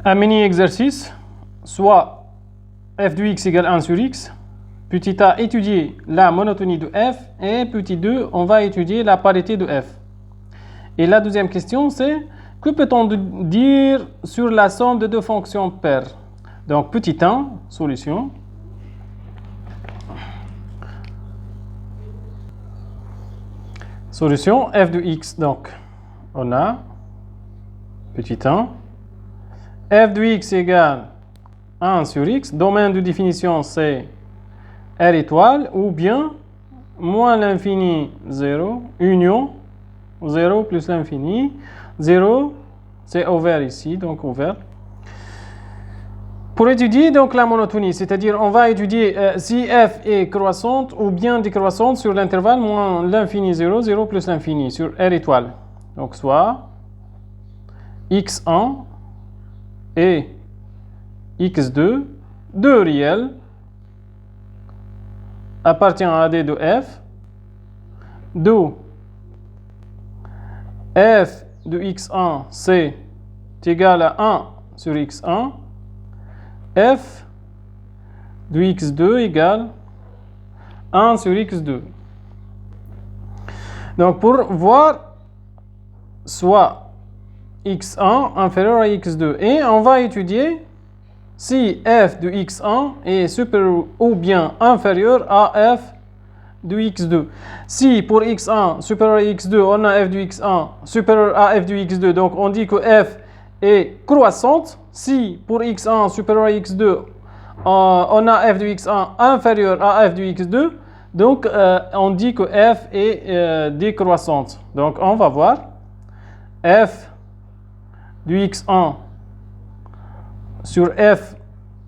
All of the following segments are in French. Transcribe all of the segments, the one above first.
Un mini-exercice, soit f de x égale 1 sur x. Petit a, étudier la monotonie de f. Et petit 2, on va étudier la parité de f. Et la deuxième question, c'est que peut-on dire sur la somme de deux fonctions paires? Donc, petit 1, solution. Solution, f de x, donc, on a petit 1. f de x égale 1 sur x. Domaine de définition, c'est R étoile, ou bien moins l'infini 0, union 0 plus l'infini. 0, c'est ouvert ici, donc ouvert. Pour étudier donc la monotonie, c'est-à-dire on va étudier si f est croissante ou bien décroissante sur l'intervalle moins l'infini 0, 0 plus l'infini sur R étoile. Donc soit x1 et x2, deux réels, appartient à AD de f, d'où f de x1 c'est égal à 1 sur x1, f de x2 égale 1 sur x2. Donc pour voir soit x1 inférieur à x2, et on va étudier si f de x1 est supérieur ou bien inférieur à f de x2. Si pour x1 supérieur à x2, on a f de x1 supérieur à f de x2, donc on dit que f est croissante. Si pour x1 supérieur à x2, on a f de x1 inférieur à f de x2, donc on dit que f est décroissante. Donc on va voir f de x1 sur f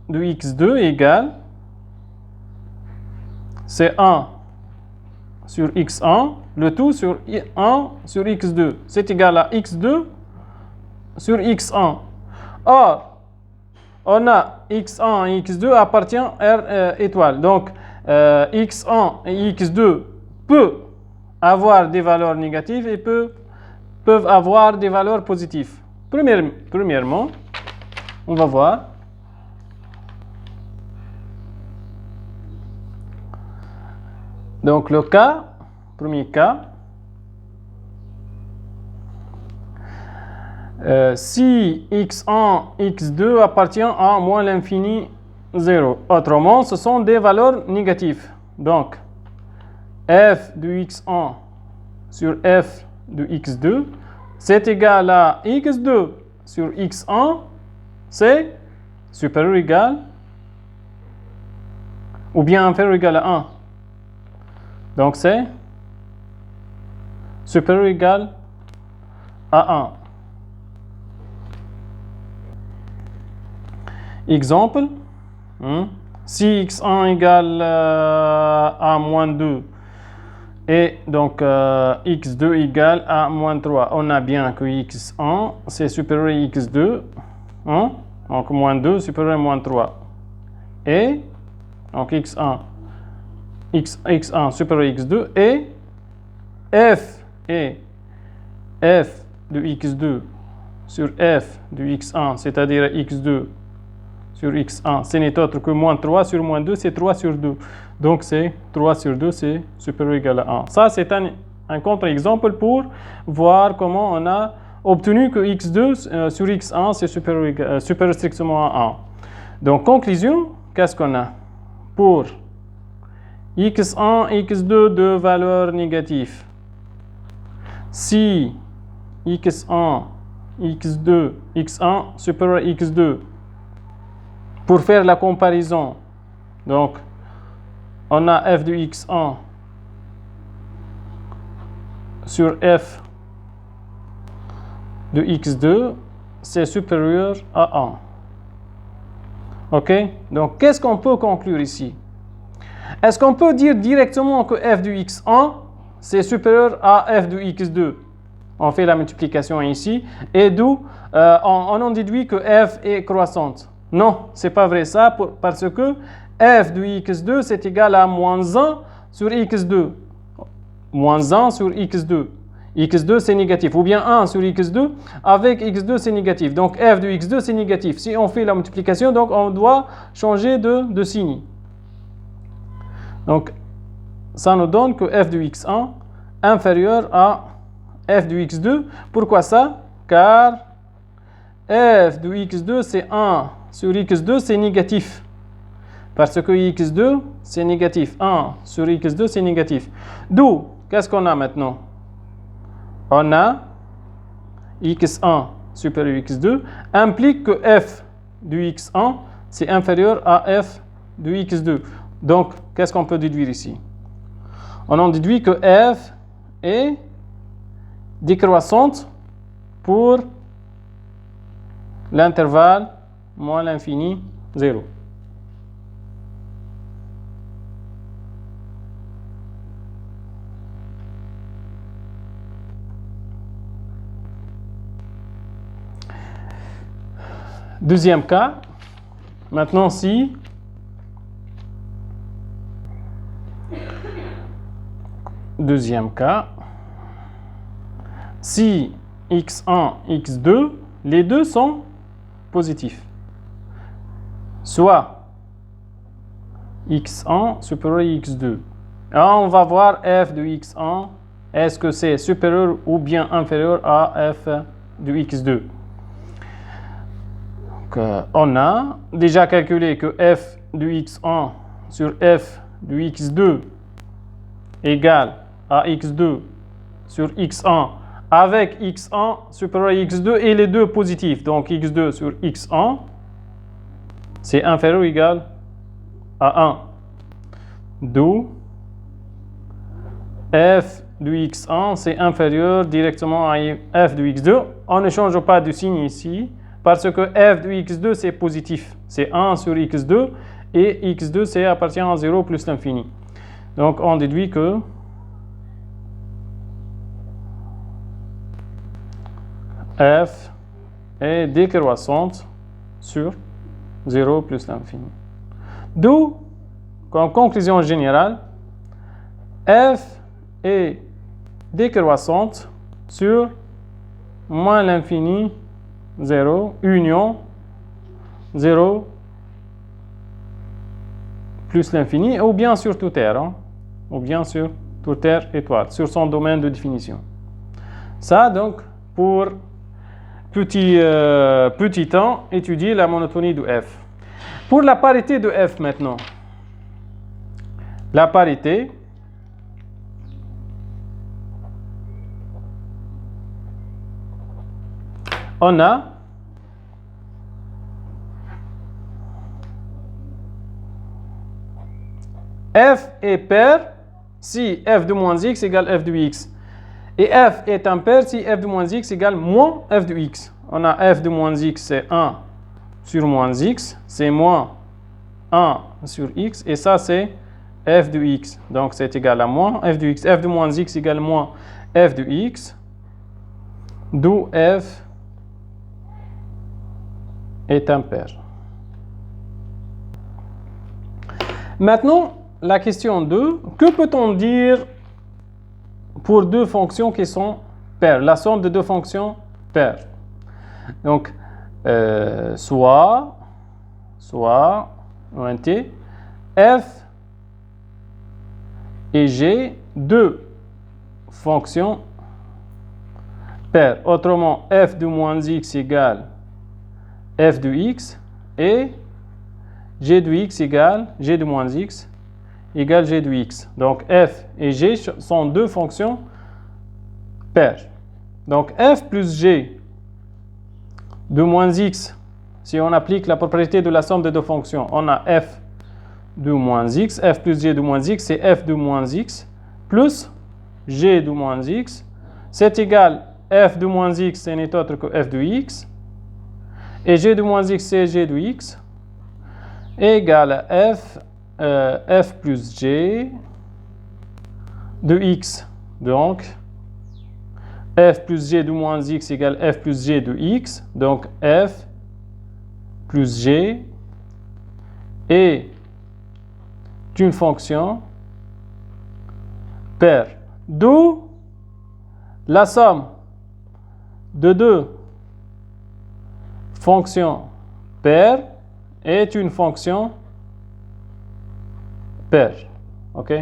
de x2 égale, c'est 1 sur x1, le tout sur 1 sur x2. C'est égal à x2 sur x1. Or, on a x1 et x2 appartient à R étoile. Donc, x1 et x2 peuvent avoir des valeurs négatives et peuvent avoir des valeurs positives. Premièrement, on va voir. Donc, le cas, premier cas, si x1, x2 appartient à moins l'infini 0. Autrement, ce sont des valeurs négatives. Donc, f de x1 sur f de x2, c'est égal à x2 sur x1, c'est supérieur ou égal, ou bien inférieur ou égal à 1. Donc, c'est supérieur ou égal à 1. Exemple, si x1 égale à moins 2 et donc x2 égale à moins 3, on a bien que x1 c'est supérieur à x2, donc moins 2 supérieur à moins 3. Et donc x1 supérieur à x2 et f de x2 sur f de x1, c'est-à-dire x2 sur x1, ce n'est autre que moins 3 sur moins 2, c'est 3 sur 2. Donc c'est 3 sur 2, c'est supérieur ou égal à 1. Ça, c'est un contre-exemple pour voir comment on a obtenu que x2 sur x1, c'est supérieur strictement à 1. Donc, conclusion, qu'est-ce qu'on a? Pour x1, x2 de valeurs négatives. Si x1, x2, x1 supérieur à x2, pour faire la comparaison, donc on a f de x1 sur f de x2, c'est supérieur à 1. Ok? Donc, qu'est-ce qu'on peut conclure ici? Est-ce qu'on peut dire directement que f de x1, c'est supérieur à f de x2? On fait la multiplication ici, et d'où on en déduit que f est croissante. Non, ce n'est pas vrai ça, parce que f de x2, c'est égal à moins 1 sur x2. Moins 1 sur x2. x2 c'est négatif, ou bien 1 sur x2 avec x2 c'est négatif. Donc f de x2 c'est négatif. Si on fait la multiplication, donc on doit changer de signe. Donc ça nous donne que f de x1 inférieur à f de x2. Pourquoi ça? Car f de x2 c'est 1 sur x2 c'est négatif. Parce que x2 c'est négatif. 1 sur x2 c'est négatif. D'où, qu'est-ce qu'on a maintenant? On a x1 supérieur à x2 implique que f de x1 c'est inférieur à f de x2. Donc, qu'est-ce qu'on peut déduire ici? On en déduit que f est décroissante pour l'intervalle moins l'infini 0. Deuxième cas, maintenant si deuxième cas, si x1, x2, les deux sont positifs, soit x1 supérieur à x2. Alors on va voir f de x1, est-ce que c'est supérieur ou bien inférieur à f de x2. On a déjà calculé que f de x1 sur f de x2 égale à x2 sur x1 avec x1 supérieur à x2 et les deux positifs. Donc x2 sur x1 c'est inférieur ou égal à 1. D'où f de x1 c'est inférieur directement à f de x2. On ne change pas de signe ici. Parce que f de x2 c'est positif, c'est 1 sur x2 et x2 c'est appartient à 0 plus l'infini. Donc on déduit que f est décroissante sur 0 plus l'infini. D'où, comme conclusion générale, f est décroissante sur moins l'infini 0, union 0 plus l'infini, ou bien sur toute R, hein, ou bien sur toute R étoile, sur son domaine de définition. Ça, donc, pour petit temps, étudier la monotonie de f. Pour la parité de f maintenant. La parité, on a f est pair si f de moins x égale f de x. Et f est impair si f de moins x égale moins f de x. On a f de moins x, c'est 1 sur moins x, c'est moins 1 sur x, et ça c'est f de x. Donc c'est égal à moins f de x. f de moins x égale moins f de x, d'où f est impair. Maintenant, la question 2, que peut-on dire pour deux fonctions qui sont paires, la somme de deux fonctions paires? Donc, soit int, f et g, deux fonctions paires. Autrement, f de moins x égale f de x et g de x égale g de moins x égale g de x. Donc f et g sont deux fonctions paires. Donc f plus g de moins x, si on applique la propriété de la somme de deux fonctions, on a f de moins x, f plus g de moins x, c'est f de moins x plus g de moins x, c'est égal f de moins x, ce n'est autre que f de x, et g de moins x, c'est g de x, égale à f plus g de x. Donc, f plus g de moins x égale f plus g de x. Donc, f plus g est une fonction paire. D'où La somme de deux fonctions paires est une fonction paire. OK?